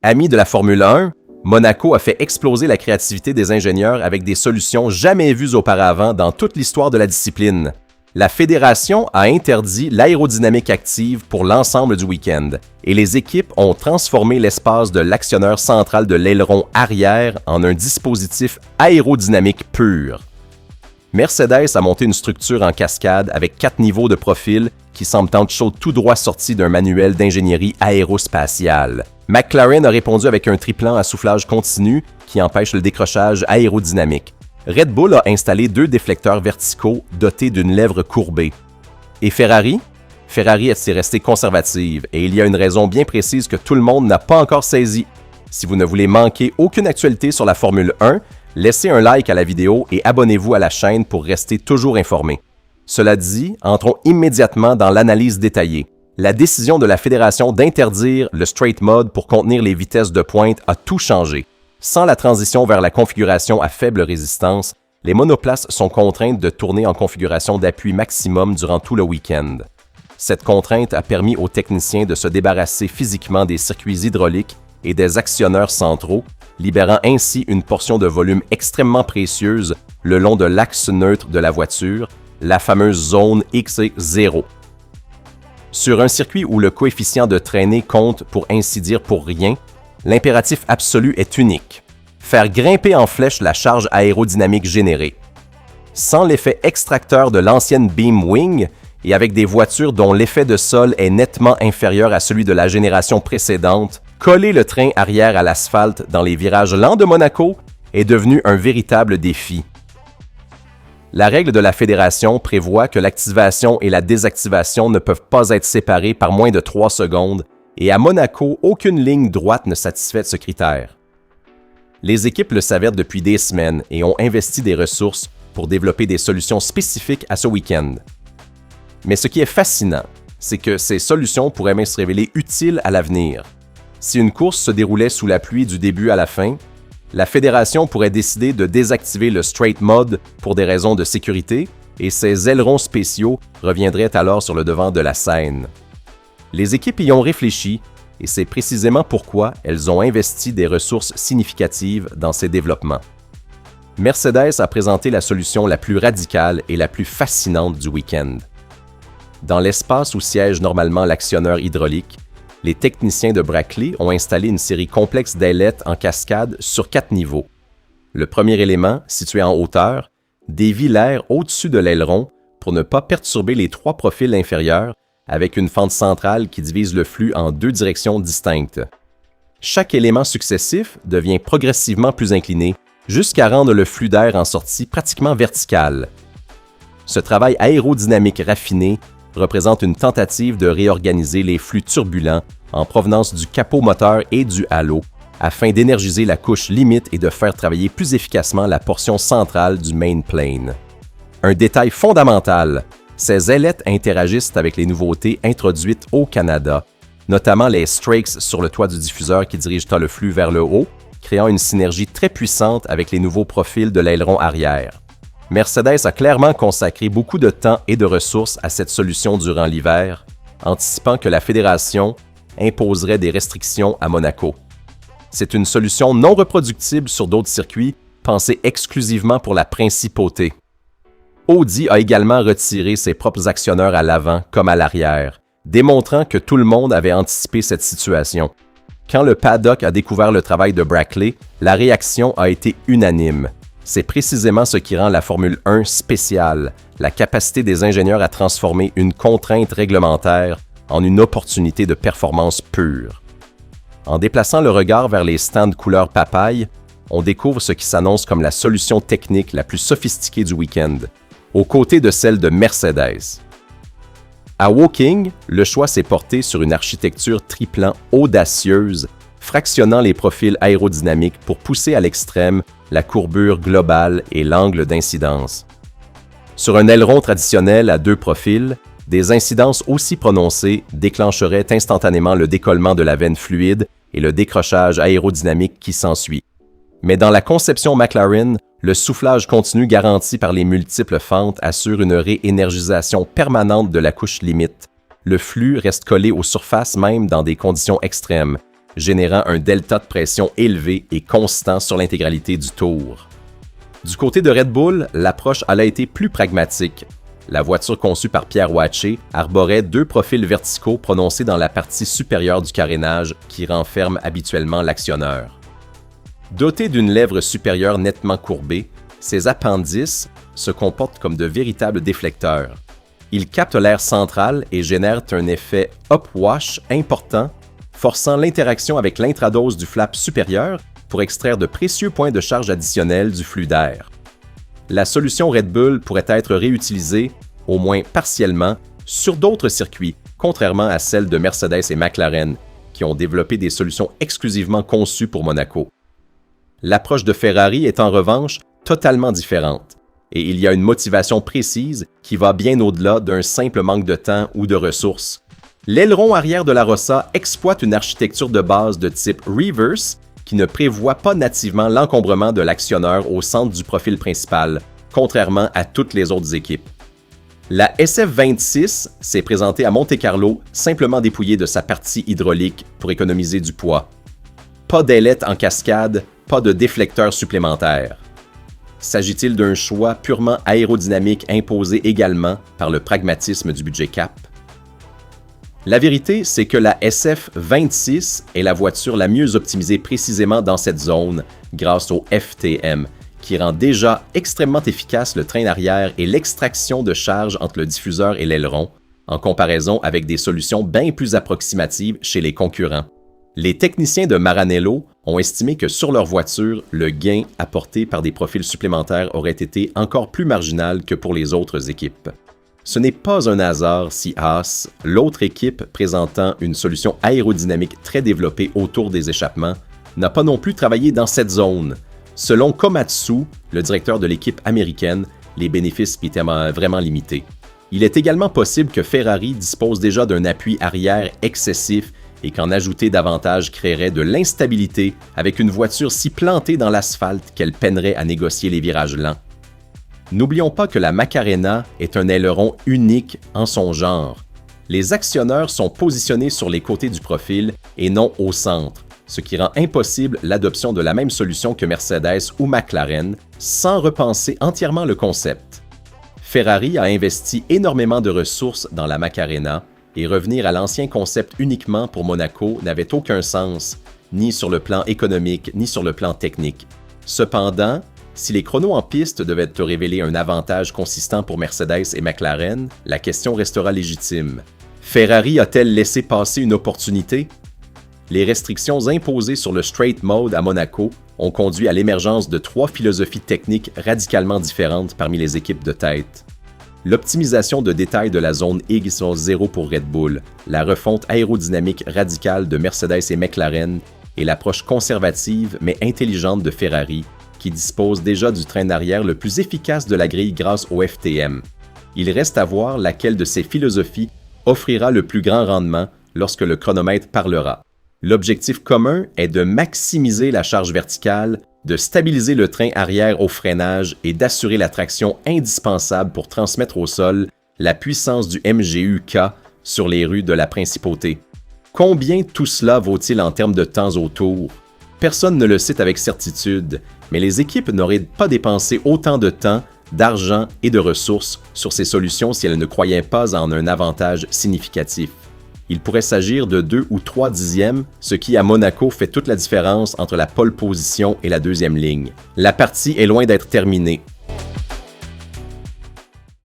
Ami de la Formule 1, Monaco a fait exploser la créativité des ingénieurs avec des solutions jamais vues auparavant dans toute l'histoire de la discipline. La fédération a interdit l'aérodynamique active pour l'ensemble du week-end et les équipes ont transformé l'espace de l'actionneur central de l'aileron arrière en un dispositif aérodynamique pur. Mercedes a monté une structure en cascade avec 4 niveaux de profil qui semblent tantôt chaud tout droit sortis d'un manuel d'ingénierie aérospatiale. McLaren a répondu avec un triplan à soufflage continu qui empêche le décrochage aérodynamique. Red Bull a installé 2 déflecteurs verticaux dotés d'une lèvre courbée. Et Ferrari? Ferrari est restée conservative et il y a une raison bien précise que tout le monde n'a pas encore saisie. Si vous ne voulez manquer aucune actualité sur la Formule 1, laissez un like à la vidéo et abonnez-vous à la chaîne pour rester toujours informé. Cela dit, entrons immédiatement dans l'analyse détaillée. La décision de la fédération d'interdire le straight mode pour contenir les vitesses de pointe a tout changé. Sans la transition vers la configuration à faible résistance, les monoplaces sont contraintes de tourner en configuration d'appui maximum durant tout le week-end. Cette contrainte a permis aux techniciens de se débarrasser physiquement des circuits hydrauliques et des actionneurs centraux, libérant ainsi une portion de volume extrêmement précieuse le long de l'axe neutre de la voiture, la fameuse zone XE0. Sur un circuit où le coefficient de traînée compte pour ainsi dire pour rien, l'impératif absolu est unique. Faire grimper en flèche la charge aérodynamique générée. Sans l'effet extracteur de l'ancienne Beam Wing et avec des voitures dont l'effet de sol est nettement inférieur à celui de la génération précédente, coller le train arrière à l'asphalte dans les virages lents de Monaco est devenu un véritable défi. La règle de la fédération prévoit que l'activation et la désactivation ne peuvent pas être séparées par moins de 3 secondes et à Monaco, aucune ligne droite ne satisfait ce critère. Les équipes le savaient depuis des semaines et ont investi des ressources pour développer des solutions spécifiques à ce week-end. Mais ce qui est fascinant, c'est que ces solutions pourraient même se révéler utiles à l'avenir. Si une course se déroulait sous la pluie du début à la fin, la fédération pourrait décider de désactiver le straight mode pour des raisons de sécurité et ces ailerons spéciaux reviendraient alors sur le devant de la scène. Les équipes y ont réfléchi et c'est précisément pourquoi elles ont investi des ressources significatives dans ces développements. Mercedes a présenté la solution la plus radicale et la plus fascinante du week-end. Dans l'espace où siège normalement l'actionneur hydraulique, les techniciens de Brackley ont installé une série complexe d'ailettes en cascade sur 4 niveaux. Le premier élément, situé en hauteur, dévie l'air au-dessus de l'aileron pour ne pas perturber les 3 profils inférieurs avec une fente centrale qui divise le flux en 2 directions distinctes. Chaque élément successif devient progressivement plus incliné jusqu'à rendre le flux d'air en sortie pratiquement vertical. Ce travail aérodynamique raffiné représente une tentative de réorganiser les flux turbulents en provenance du capot moteur et du halo afin d'énergiser la couche limite et de faire travailler plus efficacement la portion centrale du main plane. Un détail fondamental, ces ailettes interagissent avec les nouveautés introduites au Canada, notamment les strakes sur le toit du diffuseur qui dirigent le flux vers le haut, créant une synergie très puissante avec les nouveaux profils de l'aileron arrière. Mercedes a clairement consacré beaucoup de temps et de ressources à cette solution durant l'hiver, anticipant que la fédération imposerait des restrictions à Monaco. C'est une solution non reproductible sur d'autres circuits, pensée exclusivement pour la principauté. Audi a également retiré ses propres actionneurs à l'avant comme à l'arrière, démontrant que tout le monde avait anticipé cette situation. Quand le paddock a découvert le travail de Brackley, la réaction a été unanime. C'est précisément ce qui rend la Formule 1 spéciale, la capacité des ingénieurs à transformer une contrainte réglementaire en une opportunité de performance pure. En déplaçant le regard vers les stands couleur papaye, on découvre ce qui s'annonce comme la solution technique la plus sophistiquée du week-end, aux côtés de celle de Mercedes. À Woking, le choix s'est porté sur une architecture triplan audacieuse, fractionnant les profils aérodynamiques pour pousser à l'extrême la courbure globale et l'angle d'incidence. Sur un aileron traditionnel à 2 profils, des incidences aussi prononcées déclencheraient instantanément le décollement de la veine fluide et le décrochage aérodynamique qui s'ensuit. Mais dans la conception McLaren, le soufflage continu garanti par les multiples fentes assure une réénergisation permanente de la couche limite. Le flux reste collé aux surfaces même dans des conditions extrêmes, générant un delta de pression élevé et constant sur l'intégralité du tour. Du côté de Red Bull, l'approche a été plus pragmatique. La voiture conçue par Pierre Waché arborait deux profils verticaux prononcés dans la partie supérieure du carénage qui renferme habituellement l'actionneur. Dotés d'une lèvre supérieure nettement courbée, ces appendices se comportent comme de véritables déflecteurs. Ils captent l'air central et génèrent un effet upwash important, forçant l'interaction avec l'intradose du flap supérieur pour extraire de précieux points de charge additionnels du flux d'air. La solution Red Bull pourrait être réutilisée, au moins partiellement, sur d'autres circuits, contrairement à celle de Mercedes et McLaren, qui ont développé des solutions exclusivement conçues pour Monaco. L'approche de Ferrari est en revanche totalement différente, et il y a une motivation précise qui va bien au-delà d'un simple manque de temps ou de ressources. L'aileron arrière de la Rossa exploite une architecture de base de type reverse qui ne prévoit pas nativement l'encombrement de l'actionneur au centre du profil principal, contrairement à toutes les autres équipes. La SF26 s'est présentée à Monte-Carlo simplement dépouillée de sa partie hydraulique pour économiser du poids. Pas d'ailette en cascade, pas de déflecteur supplémentaire. S'agit-il d'un choix purement aérodynamique imposé également par le pragmatisme du budget cap? La vérité, c'est que la SF26 est la voiture la mieux optimisée précisément dans cette zone grâce au FTM, qui rend déjà extrêmement efficace le train arrière et l'extraction de charge entre le diffuseur et l'aileron, en comparaison avec des solutions bien plus approximatives chez les concurrents. Les techniciens de Maranello ont estimé que sur leur voiture, le gain apporté par des profils supplémentaires aurait été encore plus marginal que pour les autres équipes. Ce n'est pas un hasard si Haas, l'autre équipe présentant une solution aérodynamique très développée autour des échappements, n'a pas non plus travaillé dans cette zone. Selon Komatsu, le directeur de l'équipe américaine, les bénéfices étaient vraiment limités. Il est également possible que Ferrari dispose déjà d'un appui arrière excessif et qu'en ajouter davantage créerait de l'instabilité avec une voiture si plantée dans l'asphalte qu'elle peinerait à négocier les virages lents. N'oublions pas que la Macarena est un aileron unique en son genre. Les actionneurs sont positionnés sur les côtés du profil et non au centre, ce qui rend impossible l'adoption de la même solution que Mercedes ou McLaren sans repenser entièrement le concept. Ferrari a investi énormément de ressources dans la Macarena et revenir à l'ancien concept uniquement pour Monaco n'avait aucun sens, ni sur le plan économique ni sur le plan technique. Cependant, si les chronos en piste devaient te révéler un avantage consistant pour Mercedes et McLaren, la question restera légitime. Ferrari a-t-elle laissé passer une opportunité? Les restrictions imposées sur le straight mode à Monaco ont conduit à l'émergence de trois philosophies techniques radicalement différentes parmi les équipes de tête. L'optimisation de détails de la zone IG sont zéro pour Red Bull, la refonte aérodynamique radicale de Mercedes et McLaren et l'approche conservative mais intelligente de Ferrari, qui dispose déjà du train arrière le plus efficace de la grille grâce au FTM. Il reste à voir laquelle de ces philosophies offrira le plus grand rendement lorsque le chronomètre parlera. L'objectif commun est de maximiser la charge verticale, de stabiliser le train arrière au freinage et d'assurer la traction indispensable pour transmettre au sol la puissance du MGU-K sur les rues de la principauté. Combien tout cela vaut-il en termes de temps au tour? Personne ne le sait avec certitude, mais les équipes n'auraient pas dépensé autant de temps, d'argent et de ressources sur ces solutions si elles ne croyaient pas en un avantage significatif. Il pourrait s'agir de 2 ou 3 dixièmes, ce qui à Monaco fait toute la différence entre la pole position et la deuxième ligne. La partie est loin d'être terminée.